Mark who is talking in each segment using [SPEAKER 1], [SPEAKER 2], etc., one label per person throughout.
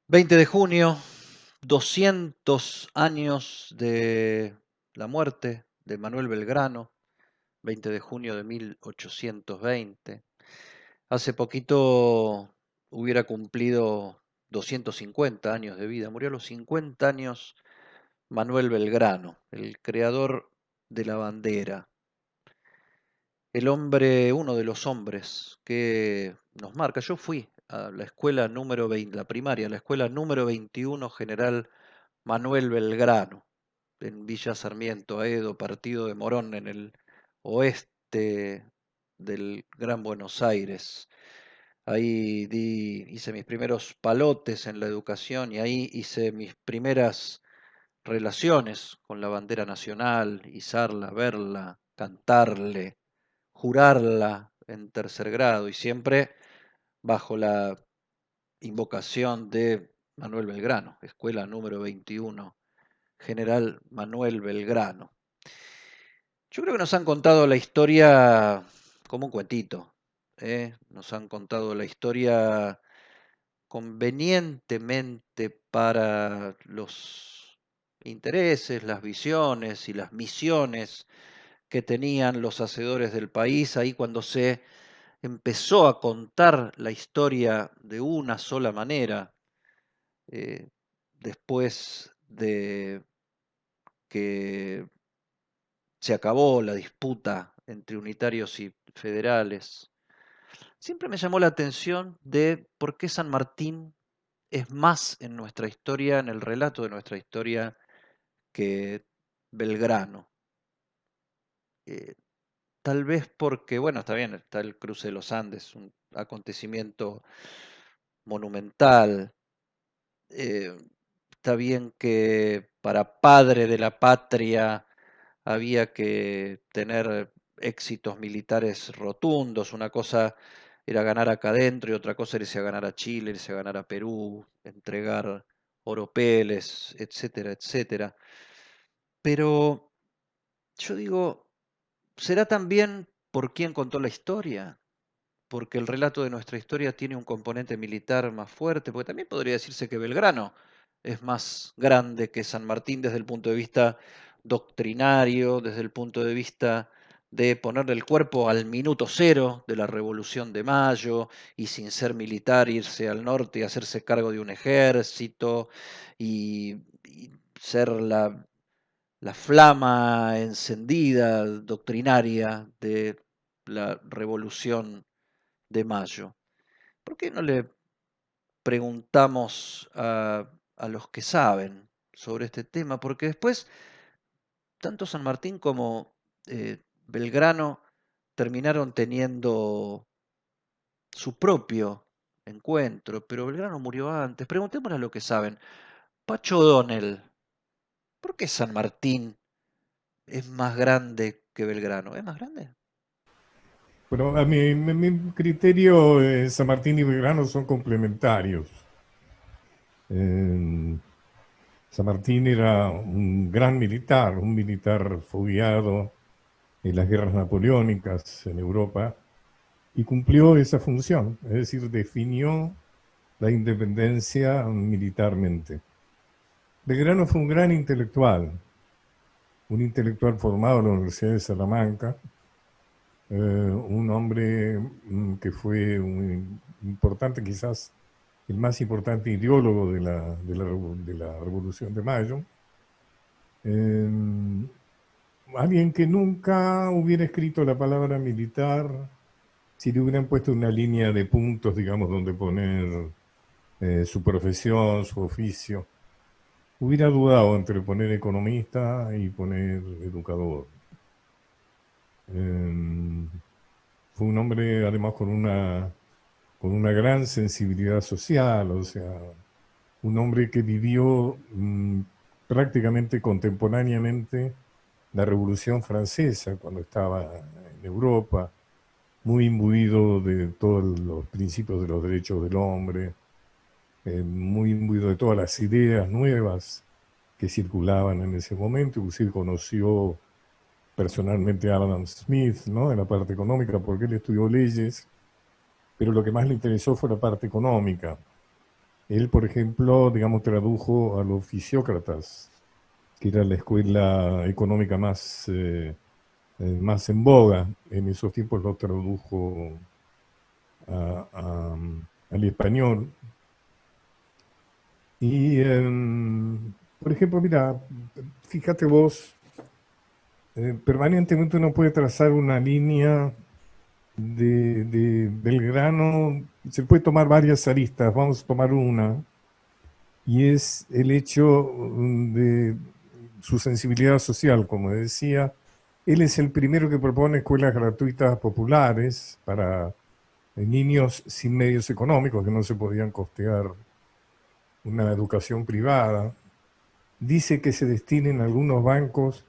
[SPEAKER 1] 20 de junio, 200 años de la muerte de Manuel Belgrano, 20 de junio de 1820. Hace poquito hubiera cumplido 250 años de vida, murió a los 50 años Manuel Belgrano, el creador de la bandera, el hombre, uno de los hombres que nos marca. Yo fui a la escuela número 20, la primaria, la escuela número 21 General Manuel Belgrano, en Villa Sarmiento, Aedo, partido de Morón, en el oeste del Gran Buenos Aires. Ahí hice mis primeros palotes en la educación y ahí hice mis primeras relaciones con la bandera nacional, izarla, verla, cantarle, jurarla en tercer grado y siempre bajo la invocación de Manuel Belgrano, escuela número 21, General Manuel Belgrano. Yo creo que nos han contado la historia como un cuentito, ¿eh? Nos han contado la historia convenientemente para los intereses, las visiones y las misiones que tenían los hacedores del país ahí cuando se empezó a contar la historia de una sola manera, eh, después de que se acabó la disputa entre unitarios y federales. Siempre me llamó la atención de por qué San Martín es más en nuestra historia, en el relato de nuestra historia, que Belgrano. Eh, Tal vez porque, bueno, está bien, está el cruce de los Andes, un acontecimiento monumental. Eh, Está bien que para padre de la patria había que tener éxitos militares rotundos. Una cosa era ganar acá adentro y otra cosa era irse a ganar a Chile, irse a ganar a Perú, entregar oropeles, etcétera, etcétera. Pero yo digo, ¿será también por quién contó la historia? Porque el relato de nuestra historia tiene un componente militar más fuerte, porque también podría decirse que Belgrano es más grande que San Martín desde el punto de vista doctrinario, desde el punto de vista de ponerle el cuerpo al minuto cero de la Revolución de Mayo y sin ser militar irse al norte y hacerse cargo de un ejército y ser la flama encendida doctrinaria de la Revolución de Mayo. ¿Por qué no le preguntamos a los que saben sobre este tema? Porque después, tanto San Martín como Belgrano terminaron teniendo su propio encuentro, pero Belgrano murió antes. Preguntémosle a los que saben. Pacho O'Donnell, ¿por qué San Martín es más grande que Belgrano? ¿Es más grande?
[SPEAKER 2] Pero a mi criterio, San Martín y Belgrano son complementarios. Eh, San Martín era un gran militar, un militar fogueado en las guerras napoleónicas en Europa y cumplió esa función, es decir, definió la independencia militarmente. Belgrano fue un intelectual formado en la Universidad de Salamanca, un hombre que fue un importante, quizás el más importante ideólogo de la Revolución de Mayo. Eh, Alguien que nunca hubiera escrito la palabra militar si le hubieran puesto una línea de puntos, digamos, donde poner su profesión, su oficio. Hubiera dudado entre poner economista y poner educador. Eh, Fue un hombre además con una gran sensibilidad social, o sea, un hombre que vivió prácticamente contemporáneamente la Revolución Francesa cuando estaba en Europa, muy imbuido de todos los principios de los derechos del hombre, muy imbuido de todas las ideas nuevas que circulaban en ese momento. Inclusive conoció personalmente a Adam Smith, ¿no? En la parte económica, porque él estudió leyes, pero lo que más le interesó fue la parte económica. Él, por ejemplo, digamos, tradujo a los Fisiócratas, que era la escuela económica más en boga. En esos tiempos lo tradujo al español. Y, por ejemplo, mira, fíjate vos, permanentemente uno puede trazar una línea de Belgrano, se puede tomar varias aristas, vamos a tomar una, y es el hecho de su sensibilidad social, como decía. Él es el primero que propone escuelas gratuitas populares para niños sin medios económicos que no se podían costear una educación privada. Dice que se destinen algunos bancos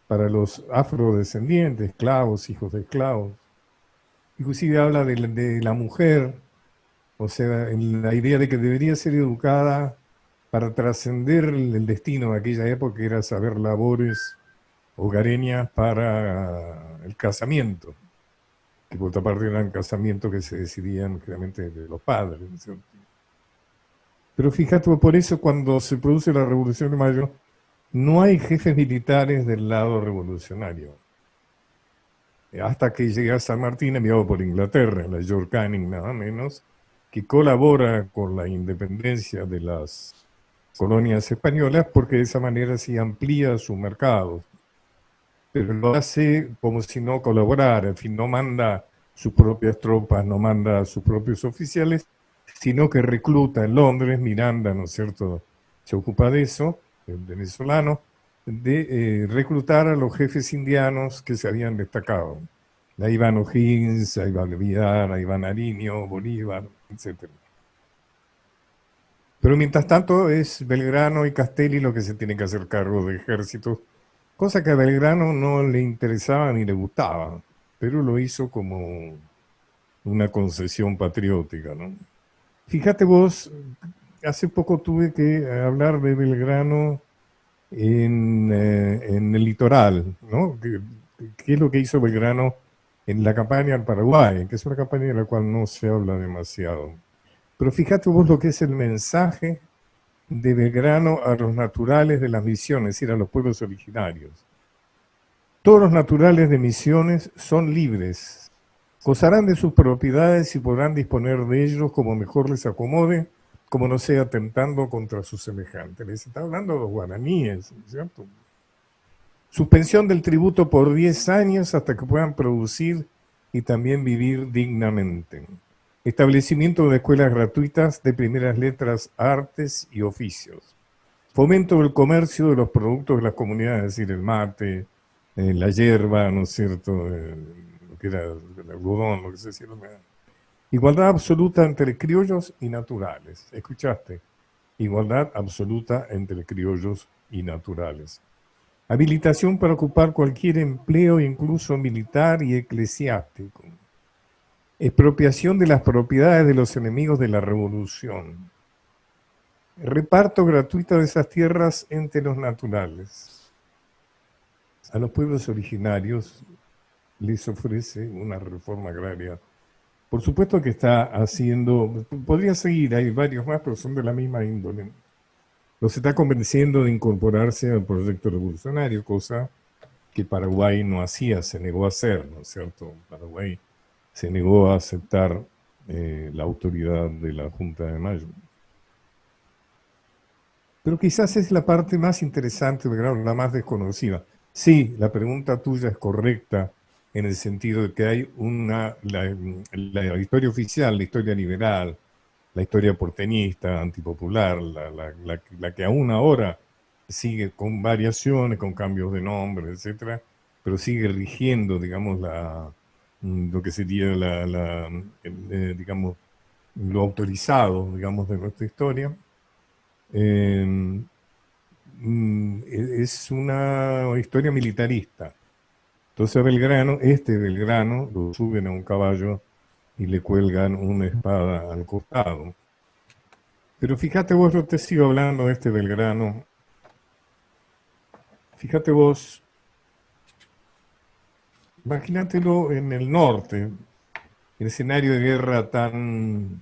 [SPEAKER 2] para los afrodescendientes, esclavos, hijos de esclavos. Inclusive habla de la mujer, o sea, en la idea de que debería ser educada para trascender el destino de aquella época, que era saber labores hogareñas para el casamiento, que por otra parte eran casamientos que se decidían generalmente de los padres, ¿no es cierto? Pero fíjate, por eso cuando se produce la Revolución de Mayo, no hay jefes militares del lado revolucionario. Hasta que llega San Martín, enviado por Inglaterra, la York Canning nada menos, que colabora con la independencia de las colonias españolas porque de esa manera sí amplía su mercado. Pero lo hace como si no colaborara, en fin, no manda sus propias tropas, no manda a sus propios oficiales, sino que recluta en Londres, Miranda, ¿no es cierto?, se ocupa de eso, el venezolano, de reclutar a los jefes indianos que se habían destacado. Ahí van O'Higgins, ahí va Vidal, ahí va Nariño, Bolívar, etc. Pero mientras tanto es Belgrano y Castelli lo que se tienen que hacer cargo de ejércitos, cosa que a Belgrano no le interesaba ni le gustaba, pero lo hizo como una concesión patriótica, ¿no? Fíjate vos, hace poco tuve que hablar de Belgrano en el litoral, ¿no? ¿Qué es lo que hizo Belgrano en la campaña al Paraguay? Que es una campaña de la cual no se habla demasiado. Pero fíjate vos lo que es el mensaje de Belgrano a los naturales de las misiones, es decir, a los pueblos originarios. Todos los naturales de Misiones son libres, gozarán de sus propiedades y podrán disponer de ellos como mejor les acomode, como no sea atentando contra sus semejantes. Les está hablando de los guaraníes, ¿cierto? Suspensión del tributo por 10 años hasta que puedan producir y también vivir dignamente. Establecimiento de escuelas gratuitas de primeras letras, artes y oficios. Fomento del comercio de los productos de las comunidades, es decir, el mate, la hierba, ¿no es cierto?, lo que era el algodón, lo que se decía. Igualdad absoluta entre criollos y naturales. ¿Escuchaste? Igualdad absoluta entre criollos y naturales. Habilitación para ocupar cualquier empleo, incluso militar y eclesiástico. Expropiación de las propiedades de los enemigos de la revolución. Reparto gratuito de esas tierras entre los naturales. A los pueblos originarios les ofrece una reforma agraria. Por supuesto que está haciendo, podría seguir, hay varios más, pero son de la misma índole. Los está convenciendo de incorporarse al proyecto revolucionario, cosa que Paraguay no hacía, se negó a hacer, ¿no es cierto? Paraguay se negó a aceptar la autoridad de la Junta de Mayo. Pero quizás es la parte más interesante, la más desconocida. Sí, la pregunta tuya es correcta en el sentido de que hay la historia oficial, la historia liberal, la historia porteñista, antipopular, la que aún ahora sigue con variaciones, con cambios de nombre, etcétera, pero sigue rigiendo, digamos, lo que sería digamos, lo autorizado, digamos, de nuestra historia. Es una historia militarista. Entonces a Belgrano, Belgrano, lo suben a un caballo y le cuelgan una espada al costado. Pero fíjate vos, yo te sigo hablando de Belgrano. Fíjate vos, imagínatelo en el norte, el escenario de guerra tan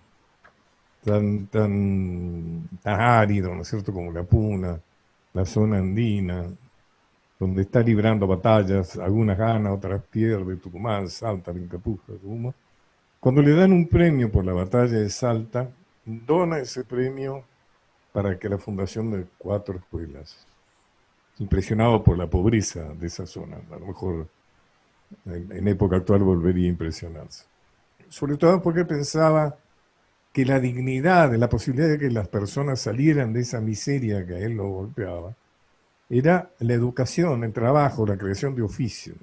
[SPEAKER 2] tan árido, ¿no es cierto?, como la Puna, la zona andina, donde está librando batallas, algunas gana, otras pierde, Tucumán, Salta, Vincapuja, Tucumán. Cuando le dan un premio por la batalla de Salta, dona ese premio para que la fundación de 4 escuelas, impresionado por la pobreza de esa zona, a lo mejor en época actual volvería a impresionarse. Sobre todo porque pensaba que la dignidad, la posibilidad de que las personas salieran de esa miseria que a él lo golpeaba, era la educación, el trabajo, la creación de oficio.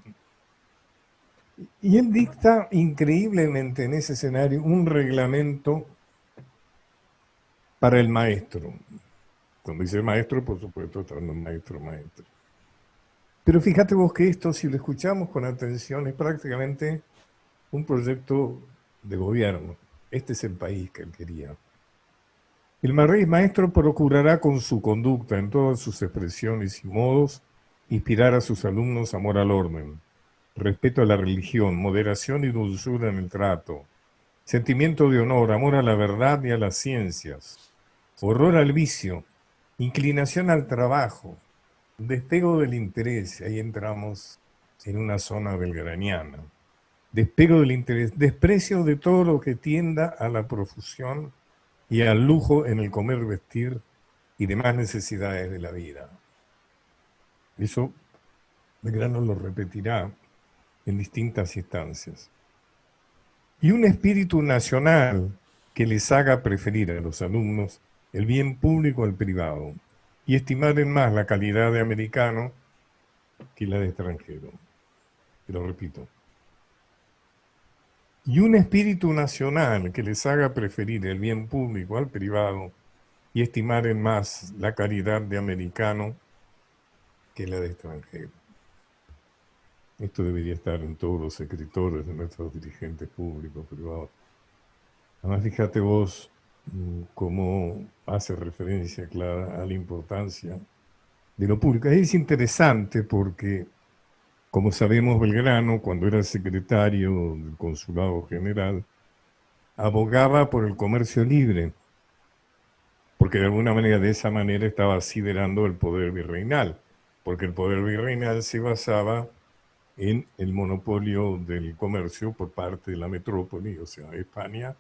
[SPEAKER 2] Y él dicta increíblemente en ese escenario un reglamento para el maestro. Cuando dice maestro, por supuesto, está hablando maestro, maestro. Pero fíjate vos que esto, si lo escuchamos con atención, es prácticamente un proyecto de gobierno. Este es el país que él quería. El maestro procurará con su conducta en todas sus expresiones y modos inspirar a sus alumnos amor al orden, respeto a la religión, moderación y dulzura en el trato, sentimiento de honor, amor a la verdad y a las ciencias, horror al vicio, inclinación al trabajo, despego del interés. Ahí entramos en una zona belgraniana. Despego del interés, desprecio de todo lo que tienda a la profusión y al lujo en el comer, vestir y demás necesidades de la vida. Eso Belgrano lo repetirá en distintas instancias. Y un espíritu nacional que les haga preferir a los alumnos el bien público al privado y estimar en más la calidad de americano que la de extranjero. Te lo repito. Y un espíritu nacional que les haga preferir el bien público al privado y estimar en más la calidad de americano que la de extranjero. Esto debería estar en todos los escritores de nuestros dirigentes públicos, privados. Además, fíjate vos cómo hace referencia clara a la importancia de lo público. Es interesante porque, como sabemos, Belgrano, cuando era secretario del Consulado General, abogaba por el comercio libre, porque de alguna manera, de esa manera, estaba asiderando el poder virreinal, porque el poder virreinal se basaba en el monopolio del comercio por parte de la metrópoli, o sea, España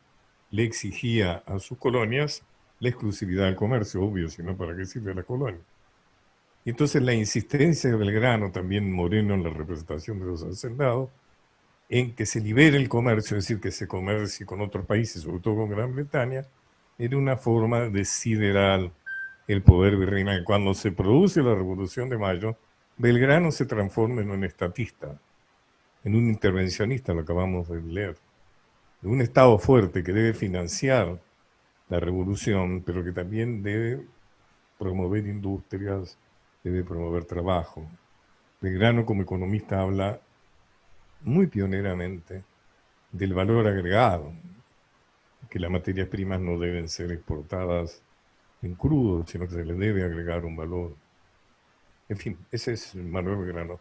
[SPEAKER 2] le exigía a sus colonias la exclusividad del comercio, obvio, si no, ¿para qué sirve la colonia? Y entonces la insistencia de Belgrano, también Moreno en la representación de los hacendados, en que se libere el comercio, es decir, que se comercie con otros países, sobre todo con Gran Bretaña, era una forma de siderar el poder virreinal. Cuando se produce la Revolución de Mayo, Belgrano se transforma en un estatista, en un intervencionista, lo acabamos de leer, de un Estado fuerte que debe financiar la revolución, pero que también debe promover industrias, debe promover trabajo. Belgrano, como economista, habla muy pioneramente del valor agregado, que las materias primas no deben ser exportadas en crudo, sino que se le debe agregar un valor. En fin, ese es Manuel Belgrano.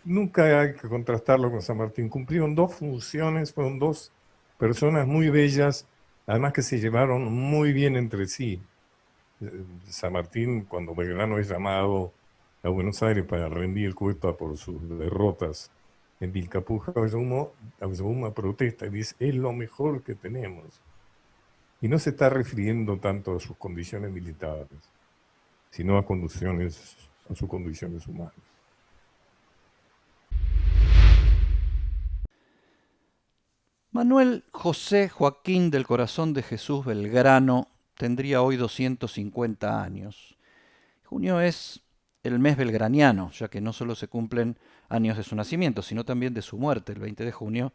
[SPEAKER 2] Nunca hay que contrastarlo con San Martín. Cumplieron 2 funciones, fueron 2 personas muy bellas, además que se llevaron muy bien entre sí. San Martín, cuando Belgrano es llamado a Buenos Aires para rendir cuenta por sus derrotas en Vilcapugio, Auzahuma protesta y dice, es lo mejor que tenemos. Y no se está refiriendo tanto a sus condiciones militares, sino a sus condiciones humanas.
[SPEAKER 1] Manuel José Joaquín del Corazón de Jesús Belgrano tendría hoy 250 años. Junio es el mes belgraniano, ya que no solo se cumplen años de su nacimiento, sino también de su muerte, el 20 de junio,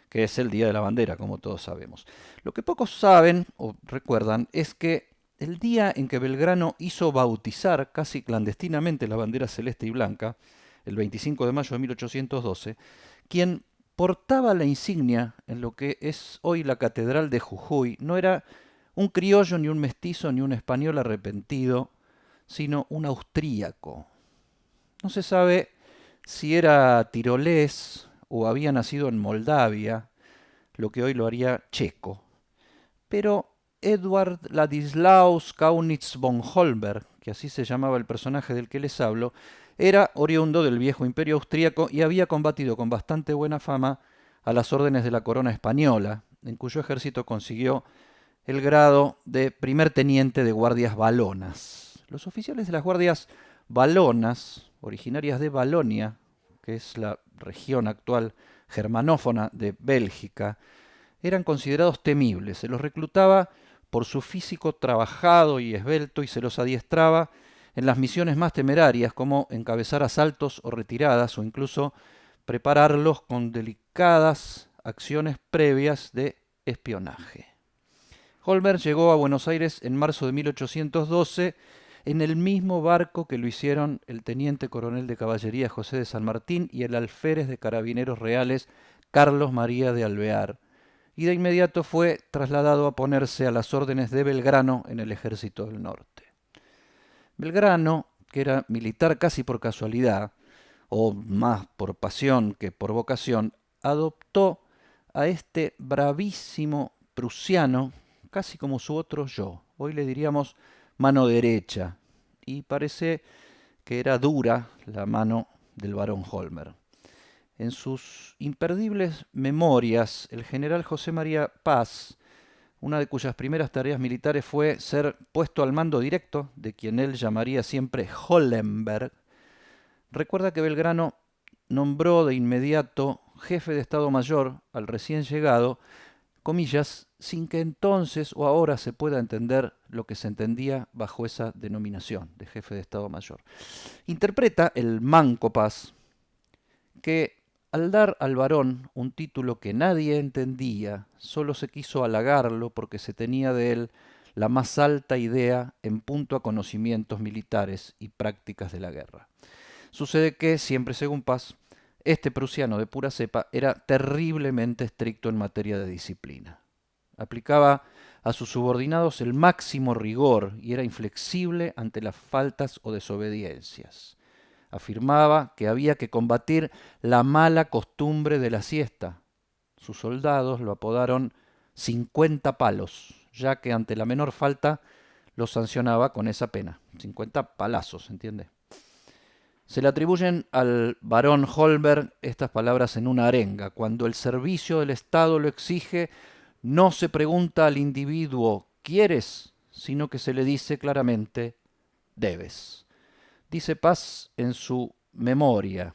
[SPEAKER 1] que es el Día de la Bandera, como todos sabemos. Lo que pocos saben o recuerdan es que el día en que Belgrano hizo bautizar casi clandestinamente la bandera celeste y blanca, el 25 de mayo de 1812, quien portaba la insignia en lo que es hoy la Catedral de Jujuy no era un criollo, ni un mestizo, ni un español arrepentido, sino un austríaco. No se sabe si era tirolés o había nacido en Moldavia, lo que hoy lo haría checo. Pero Eduard Ladislaus Kaunitz von Holberg, que así se llamaba el personaje del que les hablo, era oriundo del viejo imperio austríaco y había combatido con bastante buena fama a las órdenes de la corona española, en cuyo ejército consiguió el grado de primer teniente de guardias valonas. Los oficiales de las guardias valonas, originarias de Valonia, que es la región actual germanófona de Bélgica, eran considerados temibles. Se los reclutaba por su físico trabajado y esbelto y se los adiestraba en las misiones más temerarias, como encabezar asaltos o retiradas, o incluso prepararlos con delicadas acciones previas de espionaje. Holberg llegó a Buenos Aires en marzo de 1812 en el mismo barco que lo hicieron el teniente coronel de caballería José de San Martín y el alférez de carabineros reales Carlos María de Alvear, y de inmediato fue trasladado a ponerse a las órdenes de Belgrano en el Ejército del Norte. Belgrano, que era militar casi por casualidad, o más por pasión que por vocación, adoptó a este bravísimo prusiano casi como su otro yo. Hoy le diríamos mano derecha, y parece que era dura la mano del barón Holmer. En sus imperdibles memorias, el general José María Paz, una de cuyas primeras tareas militares fue ser puesto al mando directo de quien él llamaría siempre Hollenberg, recuerda que Belgrano nombró de inmediato jefe de Estado Mayor al recién llegado, comillas, sin que entonces o ahora se pueda entender lo que se entendía bajo esa denominación de jefe de Estado Mayor. Interpreta el manco Paz que al dar al varón un título que nadie entendía, solo se quiso halagarlo porque se tenía de él la más alta idea en punto a conocimientos militares y prácticas de la guerra. Sucede que, siempre según Paz, este prusiano de pura cepa era terriblemente estricto en materia de disciplina. Aplicaba a sus subordinados el máximo rigor y era inflexible ante las faltas o desobediencias. Afirmaba que había que combatir la mala costumbre de la siesta. Sus soldados lo apodaron 50 palos, ya que ante la menor falta los sancionaba con esa pena. 50 palazos, ¿entiende? Se le atribuyen al barón Holberg estas palabras en una arenga: cuando el servicio del Estado lo exige, no se pregunta al individuo ¿quieres?, sino que se le dice claramente debes. Dice Paz en su memoria: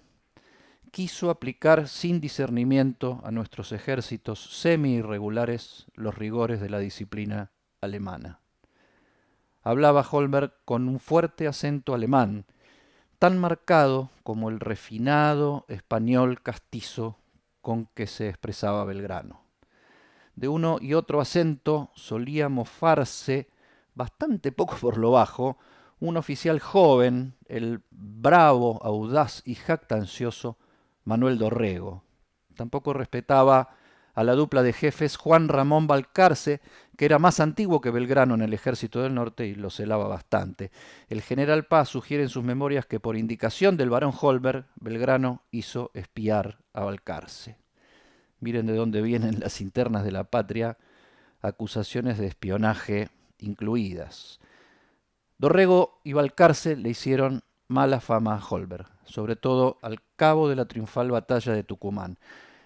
[SPEAKER 1] quiso aplicar sin discernimiento a nuestros ejércitos semi-irregulares los rigores de la disciplina alemana. Hablaba Holberg con un fuerte acento alemán, tan marcado como el refinado español castizo con que se expresaba Belgrano. De uno y otro acento solía mofarse, bastante poco por lo bajo, un oficial joven, el bravo, audaz y jactancioso Manuel Dorrego. Tampoco respetaba a la dupla de jefes Juan Ramón Balcarce, que era más antiguo que Belgrano en el Ejército del Norte y lo celaba bastante. El general Paz sugiere en sus memorias que por indicación del barón Holberg, Belgrano hizo espiar a Balcarce. Miren de dónde vienen las internas de la patria, acusaciones de espionaje incluidas. Dorrego y Balcarce le hicieron mala fama a Holberg, sobre todo al cabo de la triunfal batalla de Tucumán.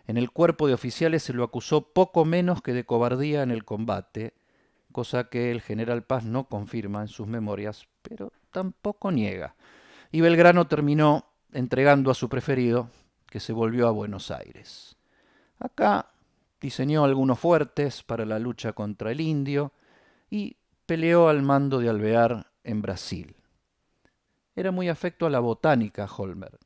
[SPEAKER 1] En el cuerpo de oficiales se lo acusó poco menos que de cobardía en el combate, cosa que el general Paz no confirma en sus memorias, pero tampoco niega. Y Belgrano terminó entregando a su preferido, que se volvió a Buenos Aires. Acá diseñó algunos fuertes para la lucha contra el indio y peleó al mando de Alvear en Brasil. Era muy afecto a la botánica Holberg.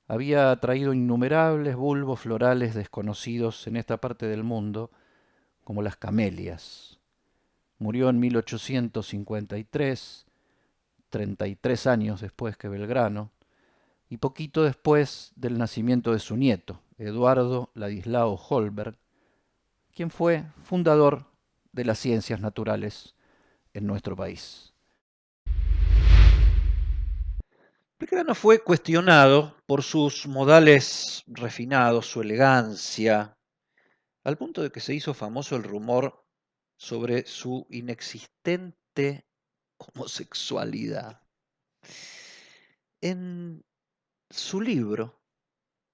[SPEAKER 1] Había traído innumerables bulbos florales desconocidos en esta parte del mundo, como las camelias. Murió en 1853, 33 años después que Belgrano, y poquito después del nacimiento de su nieto, Eduardo Ladislao Holberg, quien fue fundador de las ciencias naturales en nuestro país. Belgrano fue cuestionado por sus modales refinados, su elegancia, al punto de que se hizo famoso el rumor sobre su inexistente homosexualidad. En su libro,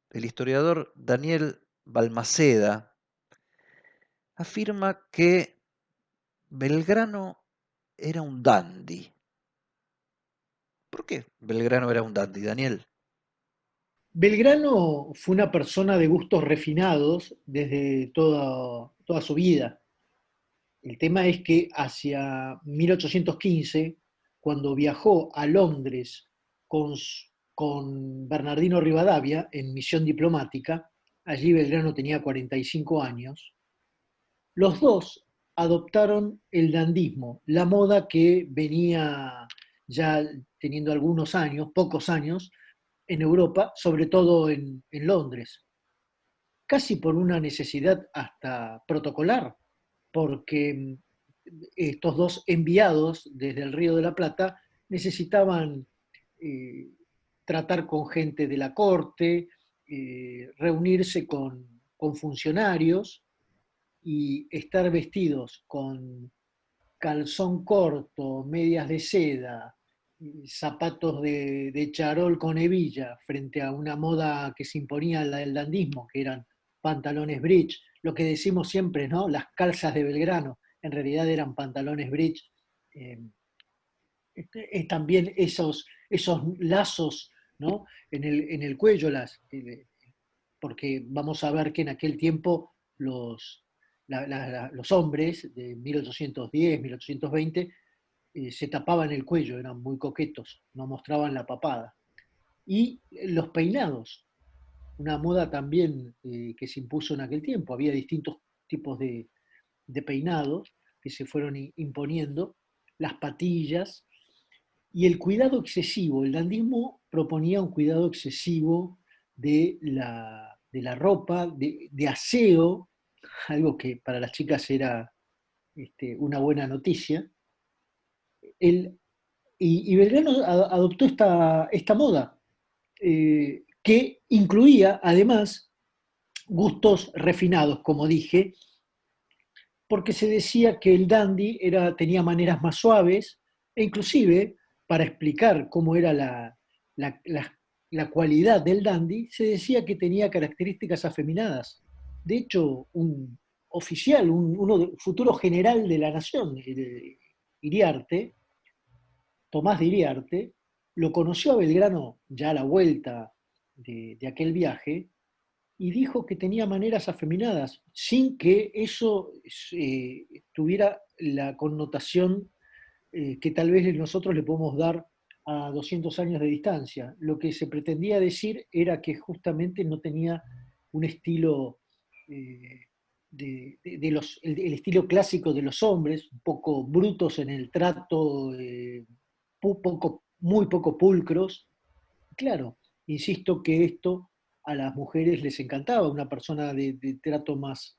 [SPEAKER 1] el historiador Daniel Balmaceda afirma que Belgrano era un dandy. ¿Por qué Belgrano era un dandy, Daniel?
[SPEAKER 3] Belgrano fue una persona de gustos refinados desde toda su vida. El tema es que hacia 1815, cuando viajó a Londres con, con Bernardino Rivadavia en misión diplomática, allí Belgrano tenía 45 años, los dos adoptaron el dandismo, la moda que venía ya teniendo algunos años, pocos años, en Europa, sobre todo en Londres, casi por una necesidad hasta protocolar, porque estos dos enviados desde el Río de la Plata necesitaban eh, tratar con gente de la corte, reunirse con funcionarios y estar vestidos con calzón corto, medias de seda, zapatos de charol con hebilla, frente a una moda que se imponía, la del dandismo, que eran pantalones bridge, lo que decimos siempre, ¿no? Las calzas de Belgrano, en realidad eran pantalones bridge. Eh, También esos lazos, ¿no? En el cuello, porque vamos a ver que en aquel tiempo los hombres de 1810, 1820 se tapaban el cuello, eran muy coquetos, no mostraban la papada. Y los peinados, una moda también que se impuso en aquel tiempo, había distintos tipos de peinados que se fueron imponiendo, las patillas y el cuidado excesivo. El dandismo proponía un cuidado excesivo de la ropa, de aseo, algo que para las chicas era una buena noticia. El, y Belgrano adoptó esta moda, que incluía además gustos refinados, como dije, porque se decía que el dandy tenía maneras más suaves, e inclusive, para explicar cómo era la, la, la cualidad del dandy, se decía que tenía características afeminadas. De hecho, un oficial, futuro general de la nación, Iriarte, Tomás de Iriarte, lo conoció a Belgrano ya a la vuelta de aquel viaje y dijo que tenía maneras afeminadas, sin que eso tuviera la connotación que tal vez nosotros le podemos dar a 200 años de distancia. Lo que se pretendía decir era que justamente no tenía un estilo, eh, el estilo clásico de los hombres, un poco brutos en el trato, muy poco pulcros. Claro, insisto que esto a las mujeres les encantaba, una persona de trato más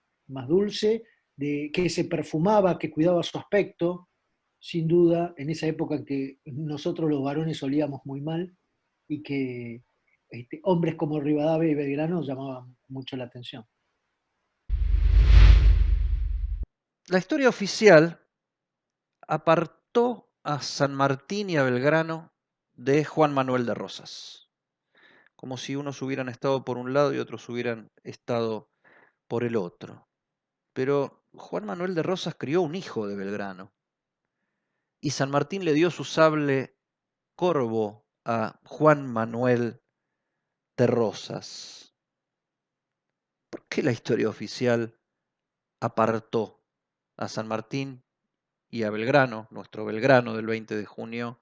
[SPEAKER 3] dulce, que se perfumaba, que cuidaba su aspecto, sin duda, en esa época en que nosotros los varones olíamos muy mal y que hombres como Rivadavia y Belgrano llamaban mucho la atención.
[SPEAKER 1] La historia oficial apartó a San Martín y a Belgrano de Juan Manuel de Rosas, como si unos hubieran estado por un lado y otros hubieran estado por el otro. Pero Juan Manuel de Rosas crió un hijo de Belgrano y San Martín le dio su sable corvo a Juan Manuel de Rosas. ¿Por qué la historia oficial apartó a San Martín y a Belgrano, nuestro Belgrano del 20 de junio,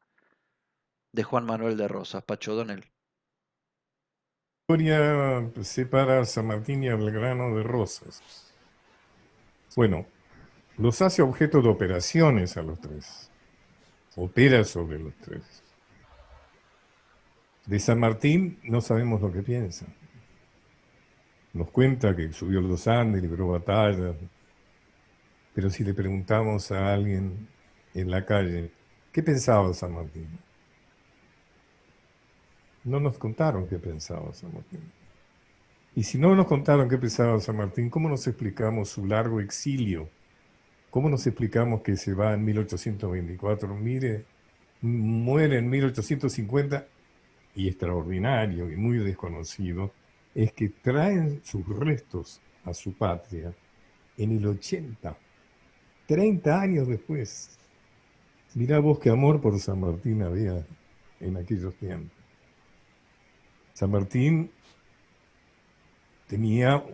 [SPEAKER 1] de Juan Manuel de Rosas, Pacho Donel?
[SPEAKER 2] La historia separa a San Martín y a Belgrano de Rosas. Bueno, los hace objeto de operaciones a los tres. Opera sobre los tres. De San Martín no sabemos lo que piensa. Nos cuenta que subió a los Andes, libró batallas, pero si le preguntamos a alguien en la calle, ¿qué pensaba San Martín? No nos contaron qué pensaba San Martín. Y si no nos contaron qué pensaba San Martín, ¿cómo nos explicamos su largo exilio ¿Cómo nos explicamos que se va en 1824? Mire, muere en 1850 y extraordinario y muy desconocido es que traen sus restos a su patria en el 80, 30 años después. Mirá vos qué amor por San Martín había en aquellos tiempos. San Martín tenía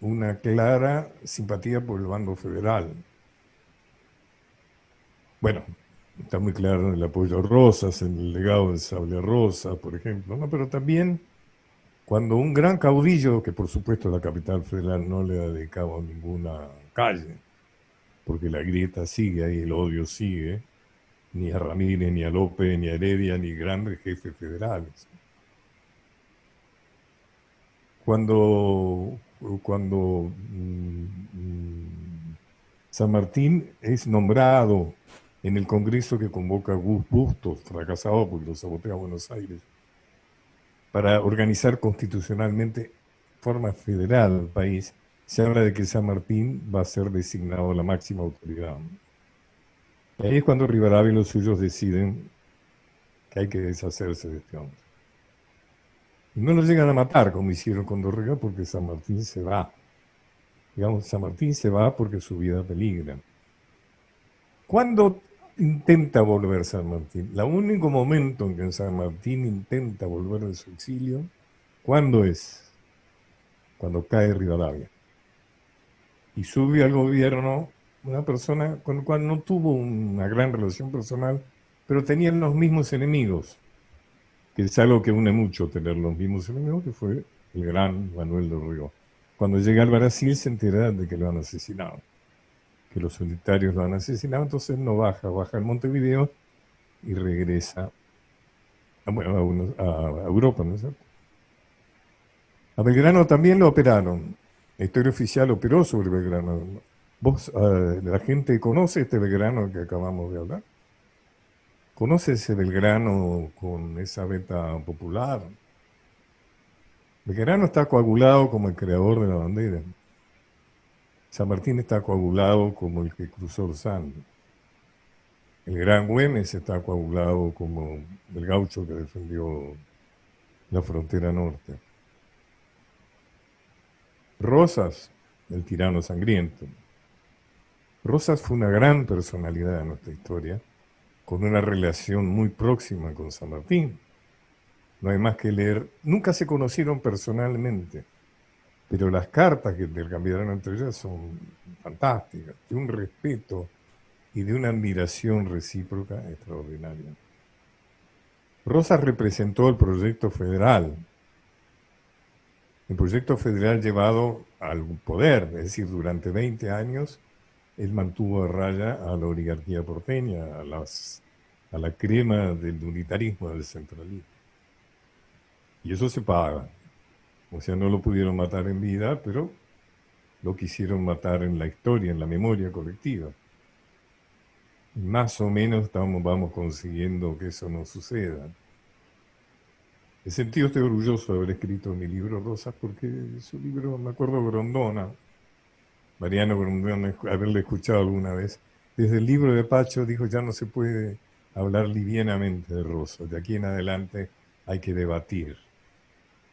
[SPEAKER 2] una clara simpatía por el bando federal. Bueno, está muy claro el apoyo a Rosas, en el legado del sable rosa, por ejemplo, ¿no? Pero también cuando un gran caudillo, que por supuesto la capital federal no le ha dedicado ninguna calle, porque la grieta sigue ahí, el odio sigue, ni a Ramírez, ni a López, ni a Heredia, ni grandes jefes federales. Cuando San Martín es nombrado en el Congreso que convoca Gus Bustos, fracasado porque lo sabotea Buenos Aires, para organizar constitucionalmente forma federal al país, se habla de que San Martín va a ser designado la máxima autoridad. Y ahí es cuando Rivadavia y los suyos deciden que hay que deshacerse de este hombre. Y no lo llegan a matar como hicieron con Dorrega porque San Martín se va. Digamos, San Martín se va porque su vida peligra. ¿Cuándo intenta volver San Martín? El único momento en que San Martín intenta volver de su exilio, ¿cuándo es? Cuando cae Rivadavia. Y sube al gobierno una persona con la cual no tuvo una gran relación personal, pero tenían los mismos enemigos, que es algo que une mucho tener los mismos enemigos, que fue el gran Manuel de Río. Cuando llega al Brasil se entera de que lo han asesinado, que los unitarios lo han asesinado, entonces no baja en Montevideo y regresa a Europa, ¿no es cierto? A Belgrano también lo operaron. La historia oficial operó sobre Belgrano. La gente conoce este Belgrano que acabamos de hablar. ¿Conoce ese Belgrano con esa beta popular? Belgrano está coagulado como el creador de la bandera. San Martín está coagulado como el que cruzó los Andes. El Gran Güemes está coagulado como el gaucho que defendió la frontera norte. Rosas, el tirano sangriento. Rosas fue una gran personalidad de nuestra historia, con una relación muy próxima con San Martín. No hay más que leer. Nunca se conocieron personalmente, pero las cartas que intercambiaron entre ellas son fantásticas, de un respeto y de una admiración recíproca extraordinaria. Rosas representó el proyecto federal llevado al poder, es decir, durante 20 años él mantuvo a raya a la oligarquía porteña, a la crema del unitarismo, del centralismo. Y eso se paga. O sea, no lo pudieron matar en vida, pero lo quisieron matar en la historia, en la memoria colectiva. Y más o menos vamos consiguiendo que eso no suceda. En ese sentido estoy orgulloso de haber escrito mi libro Rosas, porque su libro, me acuerdo Grondona, Mariano Grondona, haberle escuchado alguna vez, desde el libro de Pacho dijo ya no se puede hablar livianamente de Rosas, de aquí en adelante hay que debatir.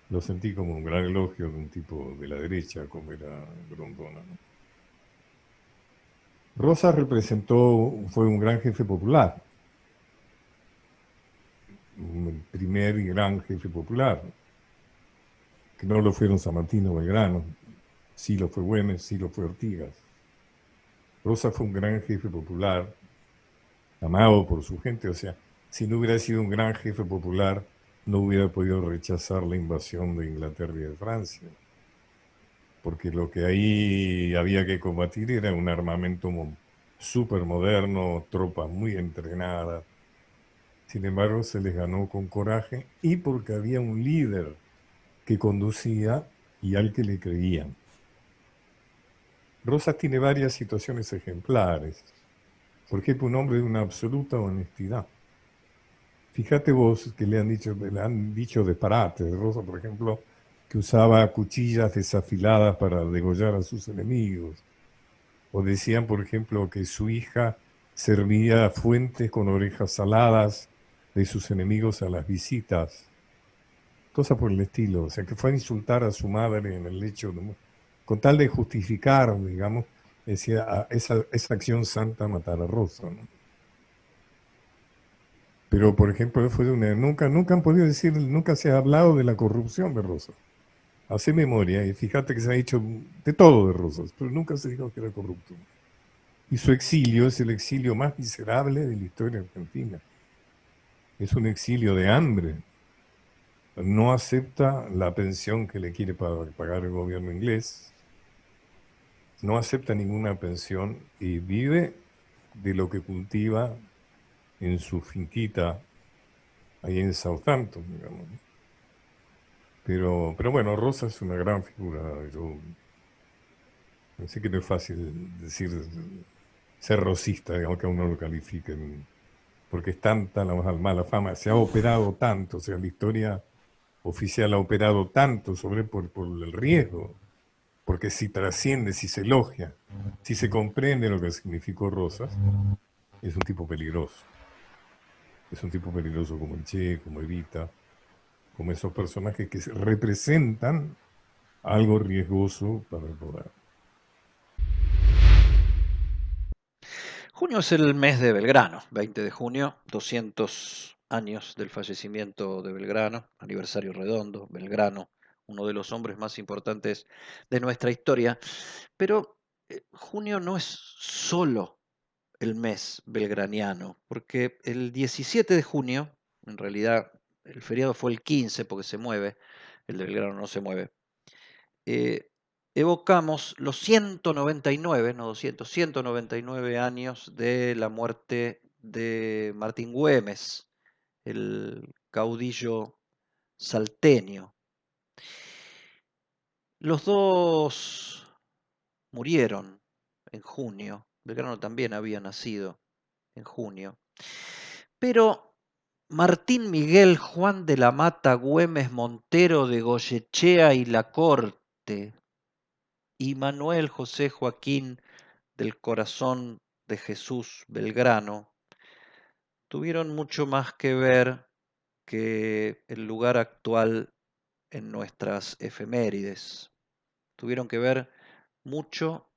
[SPEAKER 2] Lo sentí como un gran elogio de un tipo de la derecha como era Grondona, ¿no? Rosas fue un gran jefe popular, un primer y gran jefe popular, que no lo fueron San Martín o Belgrano, sí lo fue Güemes, sí lo fue Ortigas. Rosas fue un gran jefe popular, amado por su gente, o sea, si no hubiera sido un gran jefe popular, no hubiera podido rechazar la invasión de Inglaterra y de Francia, porque lo que ahí había que combatir era un armamento súper moderno, tropas muy entrenadas. Sin embargo, se les ganó con coraje y porque había un líder que conducía y al que le creían. Rosas tiene varias situaciones ejemplares. Por ejemplo, un hombre de una absoluta honestidad. Fíjate vos que le han dicho disparates. Rosa, por ejemplo, que usaba cuchillas desafiladas para degollar a sus enemigos. O decían, por ejemplo, que su hija servía fuentes con orejas saladas de sus enemigos a las visitas. Cosas por el estilo. O sea, que fue a insultar a su madre en el lecho, con tal de justificar, digamos, decía, esa acción santa matar a Rosa, ¿no? Pero, por ejemplo, nunca han podido decir, nunca se ha hablado de la corrupción de Rosas. Hace memoria y fíjate que se ha dicho de todo de Rosas, pero nunca se dijo que era corrupto. Y su exilio es el exilio más miserable de la historia argentina. Es un exilio de hambre. No acepta la pensión que le quiere pagar el gobierno inglés. No acepta ninguna pensión y vive de lo que cultiva en su finquita ahí en Southampton, digamos. Pero bueno, Rosa es una gran figura. Yo sé que no es fácil decir ser rosista, digamos, que a uno lo califiquen, porque es tanta la mala fama, se ha operado tanto, o sea, la historia oficial ha operado tanto por el riesgo, porque si trasciende, si se elogia, si se comprende lo que significó Rosas, es un tipo peligroso. Es un tipo peligroso como el Che, como Evita, como esos personajes que representan algo riesgoso para el poder.
[SPEAKER 1] Junio es el mes de Belgrano, 20 de junio, 200 años del fallecimiento de Belgrano, aniversario redondo, Belgrano, uno de los hombres más importantes de nuestra historia. Pero junio no es solo el mes belgraniano, porque el 17 de junio, en realidad el feriado fue el 15 porque se mueve, el de Belgrano no se mueve, evocamos los 199, no 200, 199 años de la muerte de Martín Güemes, el caudillo salteño. Los dos murieron en junio. Belgrano también había nacido en junio. Pero Martín Miguel Juan de la Mata Güemes Montero de Goyechea y La Corte y Manuel José Joaquín del Corazón de Jesús Belgrano tuvieron mucho más que ver que el lugar actual en nuestras efemérides. Tuvieron que ver mucho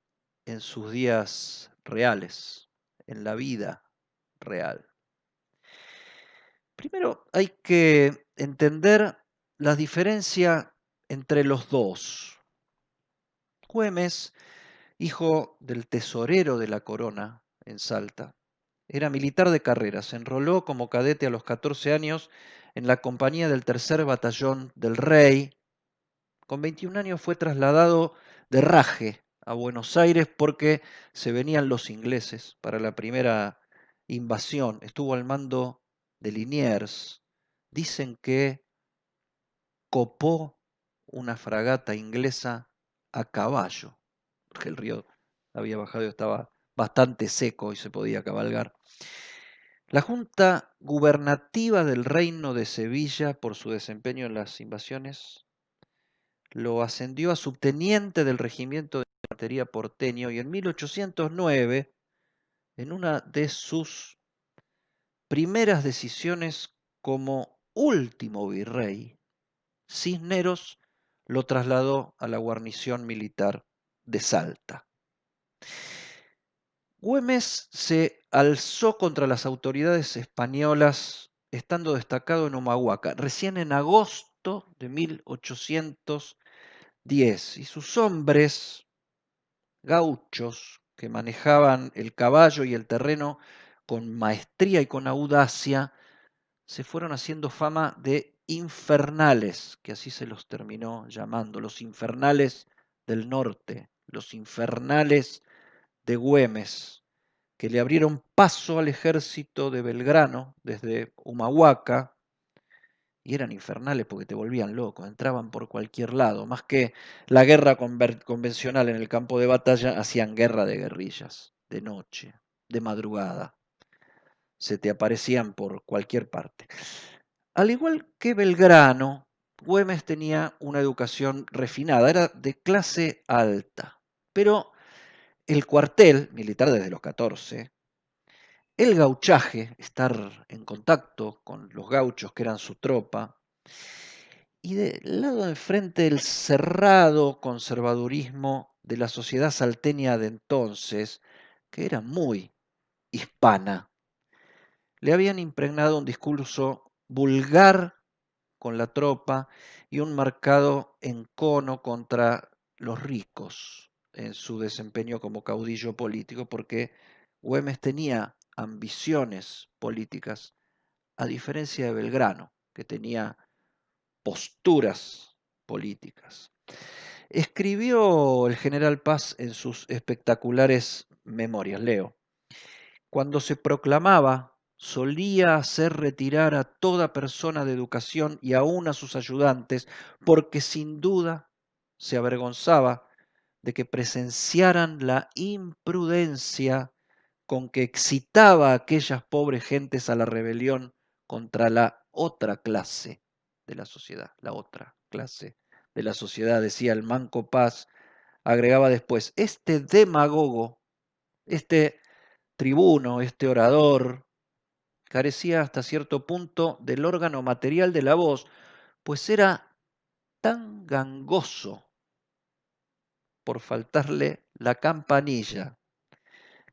[SPEAKER 1] en sus días reales, en la vida real. Primero hay que entender la diferencia entre los dos. Güemes, hijo del tesorero de la corona en Salta, era militar de carrera, se enroló como cadete a los 14 años en la compañía del tercer batallón del Rey. Con 21 años fue trasladado de Raje a Buenos Aires porque se venían los ingleses para la primera invasión. Estuvo al mando de Liniers. Dicen que copó una fragata inglesa a caballo, porque el río había bajado y estaba bastante seco y se podía cabalgar. La Junta Gubernativa del Reino de Sevilla, por su desempeño en las invasiones, lo ascendió a subteniente del regimiento de infantería porteño y en 1809, en una de sus primeras decisiones como último virrey, Cisneros lo trasladó a la guarnición militar de Salta. Güemes se alzó contra las autoridades españolas estando destacado en Humahuaca, recién en agosto de 1810, y sus hombres gauchos que manejaban el caballo y el terreno con maestría y con audacia, se fueron haciendo fama de infernales, que así se los terminó llamando, los infernales del norte, los infernales de Güemes, que le abrieron paso al ejército de Belgrano desde Humahuaca, y eran infernales porque te volvían loco, entraban por cualquier lado, más que la guerra convencional en el campo de batalla, hacían guerra de guerrillas, de noche, de madrugada, se te aparecían por cualquier parte. Al igual que Belgrano, Güemes tenía una educación refinada, era de clase alta, pero el cuartel militar desde los 14, el gauchaje, estar en contacto con los gauchos que eran su tropa, y del lado de frente el cerrado conservadurismo de la sociedad salteña de entonces, que era muy hispana. Le habían impregnado un discurso vulgar con la tropa y un marcado encono contra los ricos en su desempeño como caudillo político, porque Güemes tenía ambiciones políticas, a diferencia de Belgrano, que tenía posturas políticas. Escribió el general Paz en sus espectaculares memorias, leo: cuando se proclamaba, solía hacer retirar a toda persona de educación y aun a sus ayudantes, porque sin duda se avergonzaba de que presenciaran la imprudencia con que excitaba a aquellas pobres gentes a la rebelión contra la otra clase de la sociedad. La otra clase de la sociedad, decía el Manco Paz, agregaba después: este demagogo, este tribuno, este orador, carecía hasta cierto punto del órgano material de la voz, pues era tan gangoso, por faltarle la campanilla,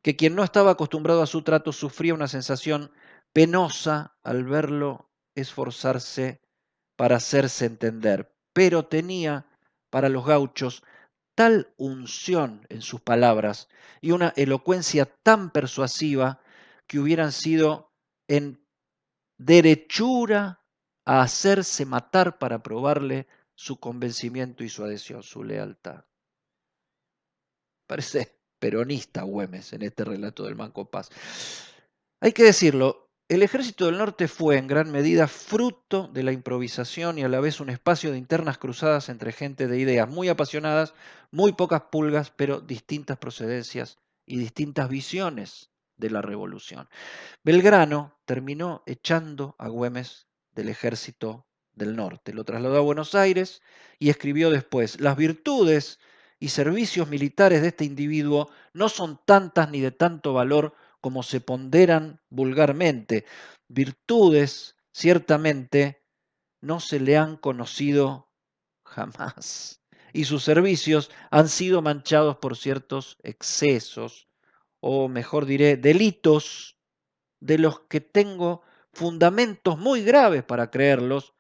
[SPEAKER 1] que quien no estaba acostumbrado a su trato sufría una sensación penosa al verlo esforzarse para hacerse entender, pero tenía para los gauchos tal unción en sus palabras y una elocuencia tan persuasiva que hubieran sido en derechura a hacerse matar para probarle su convencimiento y su adhesión, su lealtad. Parece peronista Güemes en este relato del Manco Paz. Hay que decirlo, el Ejército del Norte fue en gran medida fruto de la improvisación y a la vez un espacio de internas cruzadas entre gente de ideas muy apasionadas, muy pocas pulgas, pero distintas procedencias y distintas visiones de la revolución. Belgrano terminó echando a Güemes del Ejército del Norte, lo trasladó a Buenos Aires y escribió después: las virtudes y servicios militares de este individuo no son tantas ni de tanto valor como se ponderan vulgarmente. Virtudes, ciertamente, no se le han conocido jamás, y sus servicios han sido manchados por ciertos excesos, o mejor diré, delitos, de los que tengo fundamentos muy graves para creerlos,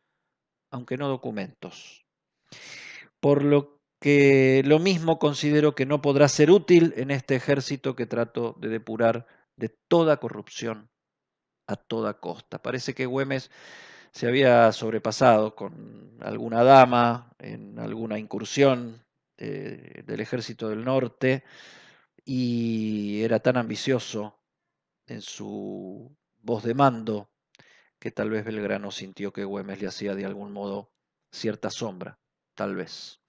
[SPEAKER 1] aunque no documentos. Por lo que lo mismo considero que no podrá ser útil en este ejército que trato de depurar de toda corrupción a toda costa. Parece que Güemes se había sobrepasado con alguna dama en alguna incursión del ejército del norte y era tan ambicioso en su voz de mando que tal vez Belgrano sintió que Güemes le hacía de algún modo cierta sombra, tal vez.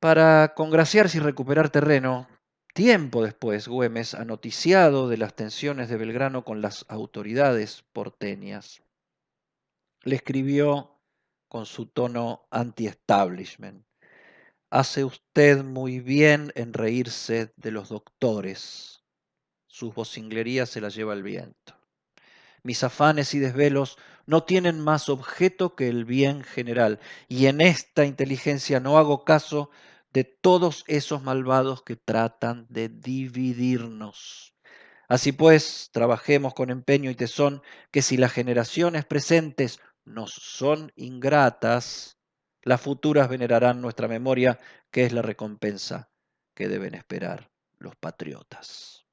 [SPEAKER 1] Para congraciarse y recuperar terreno, tiempo después, Güemes, anoticiado de las tensiones de Belgrano con las autoridades porteñas, le escribió con su tono anti-establishment: hace usted muy bien en reírse de los doctores, sus vocinglerías se las lleva el viento. Mis afanes y desvelos no tienen más objeto que el bien general, y en esta inteligencia no hago caso de todos esos malvados que tratan de dividirnos. Así pues, trabajemos con empeño y tesón, que si las generaciones presentes nos son ingratas, las futuras venerarán nuestra memoria, que es la recompensa que deben esperar los patriotas.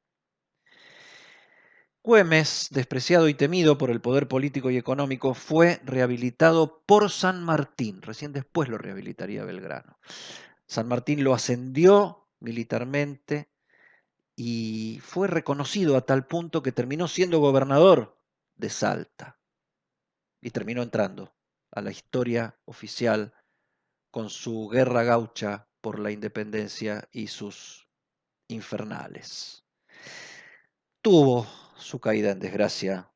[SPEAKER 1] Güemes, despreciado y temido por el poder político y económico, fue rehabilitado por San Martín. Recién después lo rehabilitaría Belgrano. San Martín lo ascendió militarmente y fue reconocido a tal punto que terminó siendo gobernador de Salta y terminó entrando a la historia oficial con su guerra gaucha por la independencia y sus infernales. Tuvo su caída en desgracia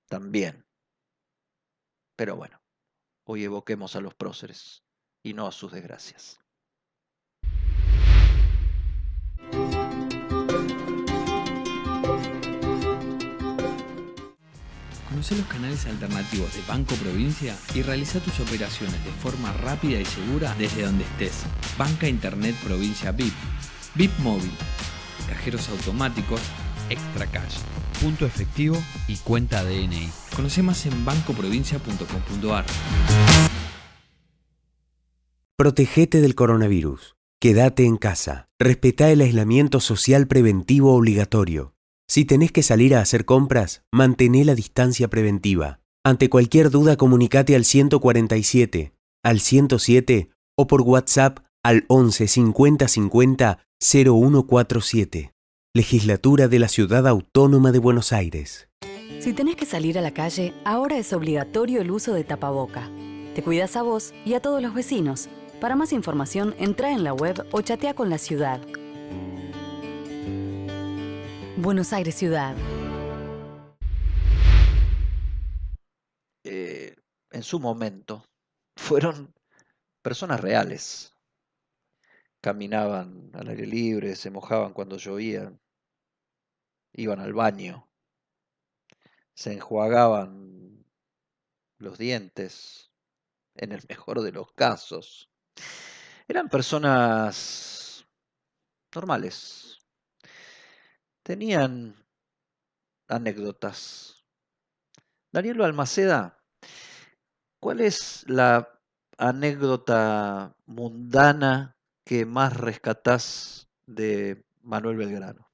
[SPEAKER 1] también. Pero bueno, hoy evoquemos a los próceres y no a sus desgracias.
[SPEAKER 4] Conoce los canales alternativos de Banco Provincia y realiza tus operaciones de forma rápida y segura desde donde estés. Banca Internet Provincia VIP, VIP Móvil, cajeros automáticos, Extra Cash, punto efectivo y cuenta DNI. Conoce más en bancoprovincia.com.ar.
[SPEAKER 5] Protegete del coronavirus. Quédate en casa. Respetá el aislamiento social preventivo obligatorio. Si tenés que salir a hacer compras, mantené la distancia preventiva. Ante cualquier duda, comunicate al 147, al 107 o por WhatsApp al 11 50 50 0147. Legislatura de la Ciudad Autónoma de Buenos Aires.
[SPEAKER 6] Si tenés que salir a la calle, ahora es obligatorio el uso de tapaboca. Te cuidas a vos y a todos los vecinos. Para más información, entra en la web o chatea con la ciudad. Buenos Aires Ciudad.
[SPEAKER 1] En su momento fueron personas reales. Caminaban al aire libre, se mojaban cuando llovía, iban al baño, se enjuagaban los dientes, en el mejor de los casos. Eran personas normales. Tenían anécdotas. Daniel Balmaceda, ¿cuál es la anécdota mundana que más rescatás de Manuel Belgrano?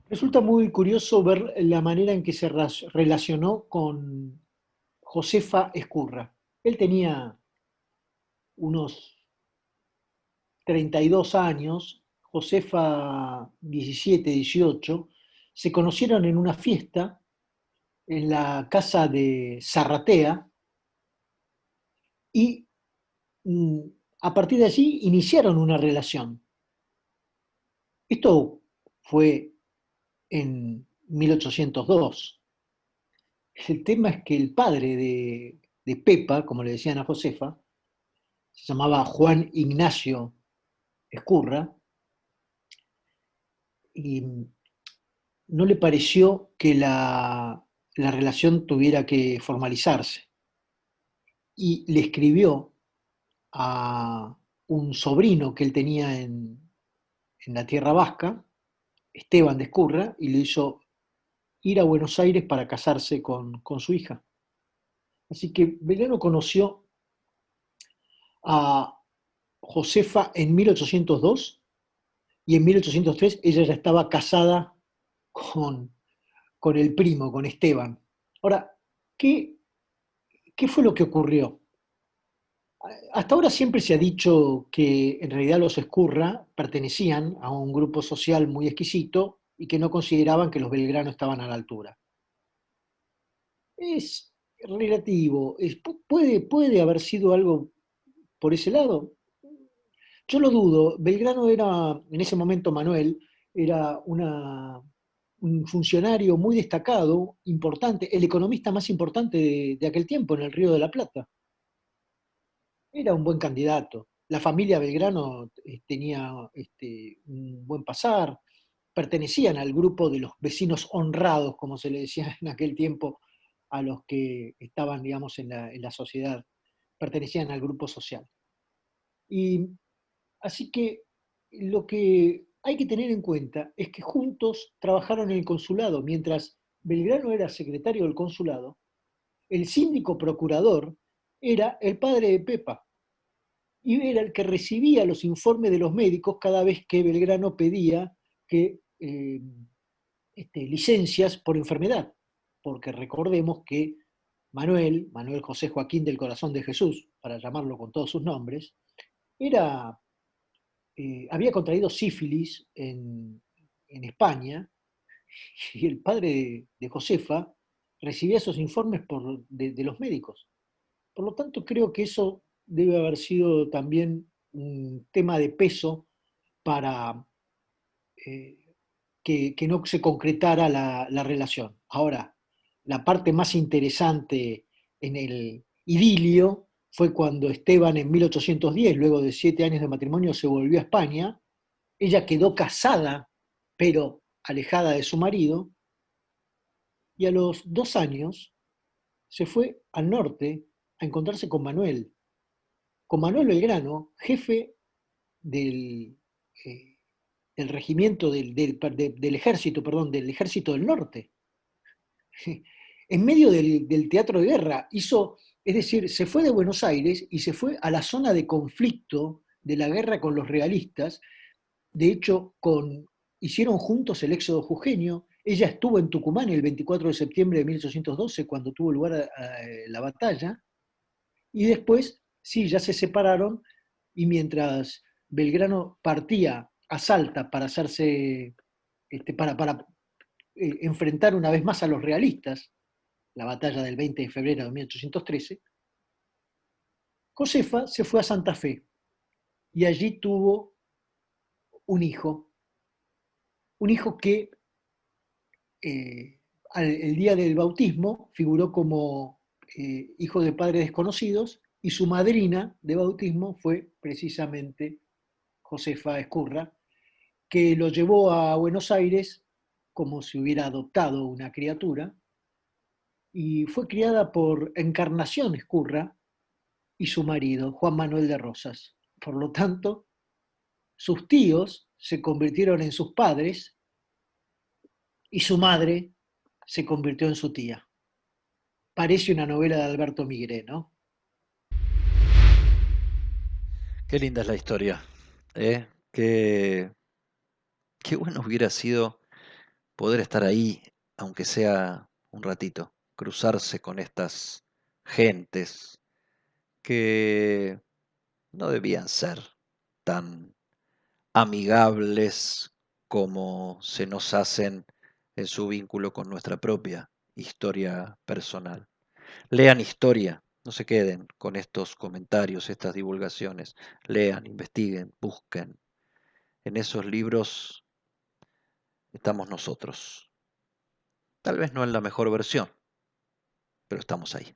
[SPEAKER 3] Resulta muy curioso ver la manera en que se relacionó con Josefa Ezcurra. Él tenía unos 32 años, Josefa 17, 18, se conocieron en una fiesta en la casa de Zarratea y a partir de allí iniciaron una relación. Esto fue en 1802. El tema es que el padre de Pepa, como le decían a Josefa, se llamaba Juan Ignacio Ezcurra, y no le pareció que la relación tuviera que formalizarse. Y le escribió a un sobrino que él tenía en la Tierra Vasca, Esteban de Ezcurra, y le hizo ir a Buenos Aires para casarse con su hija. Así que Belgrano conoció a Josefa en 1802 y en 1803 ella ya estaba casada con el primo, con Esteban. Ahora, ¿qué fue lo que ocurrió? Hasta ahora siempre se ha dicho que en realidad los Ezcurra pertenecían a un grupo social muy exquisito y que no consideraban que los Belgrano estaban a la altura. Es relativo, puede haber sido algo por ese lado. Yo lo dudo. Belgrano era, en ese momento Manuel, era un funcionario muy destacado, importante, el economista más importante de aquel tiempo en el Río de la Plata. Era un buen candidato. La familia Belgrano tenía un buen pasar, pertenecían al grupo de los vecinos honrados, como se le decía en aquel tiempo, a los que estaban, digamos, en la sociedad, pertenecían al grupo social. Y así que lo que hay que tener en cuenta es que juntos trabajaron en el consulado. Mientras Belgrano era secretario del consulado, el síndico procurador era el padre de Pepa y era el que recibía los informes de los médicos cada vez que Belgrano pedía que, licencias por enfermedad, porque recordemos que Manuel José Joaquín del Corazón de Jesús, para llamarlo con todos sus nombres, había contraído sífilis en España, y el padre de Josefa recibía esos informes de los médicos. Por lo tanto, creo que eso debe haber sido también un tema de peso para que no se concretara la relación. Ahora, la parte más interesante en el idilio fue cuando Esteban en 1810, luego de 7 años de matrimonio, se volvió a España. Ella quedó casada, pero alejada de su marido, y a los 2 años se fue al norte a encontrarse con Manuel Belgrano, jefe del, eh, del regimiento del ejército, perdón, del ejército del norte. En medio del teatro de guerra, es decir, se fue de Buenos Aires y se fue a la zona de conflicto de la guerra con los realistas. De hecho, hicieron juntos el éxodo jujeño. Ella estuvo en Tucumán el 24 de septiembre de 1812, cuando tuvo lugar la batalla, y después, sí, ya se separaron, y mientras Belgrano partía a Salta para hacerse, para enfrentar una vez más a los realistas, la batalla del 20 de febrero de 1813, Josefa se fue a Santa Fe y allí tuvo un hijo que el día del bautismo figuró como hijo de padres desconocidos, y su madrina de bautismo fue precisamente Josefa Ezcurra, que lo llevó a Buenos Aires como si hubiera adoptado una criatura, y fue criada por Encarnación Ezcurra y su marido, Juan Manuel de Rosas. Por lo tanto, sus tíos se convirtieron en sus padres y su madre se convirtió en su tía. Parece una novela de Alberto Migré, ¿no?
[SPEAKER 1] Qué linda es la historia, ¿eh? Qué bueno hubiera sido poder estar ahí, aunque sea un ratito, cruzarse con estas gentes que no debían ser tan amigables como se nos hacen en su vínculo con nuestra propia historia personal. Lean historia, no se queden con estos comentarios, estas divulgaciones. Lean, investiguen, busquen. En esos libros estamos nosotros. Tal vez no en la mejor versión, pero estamos ahí.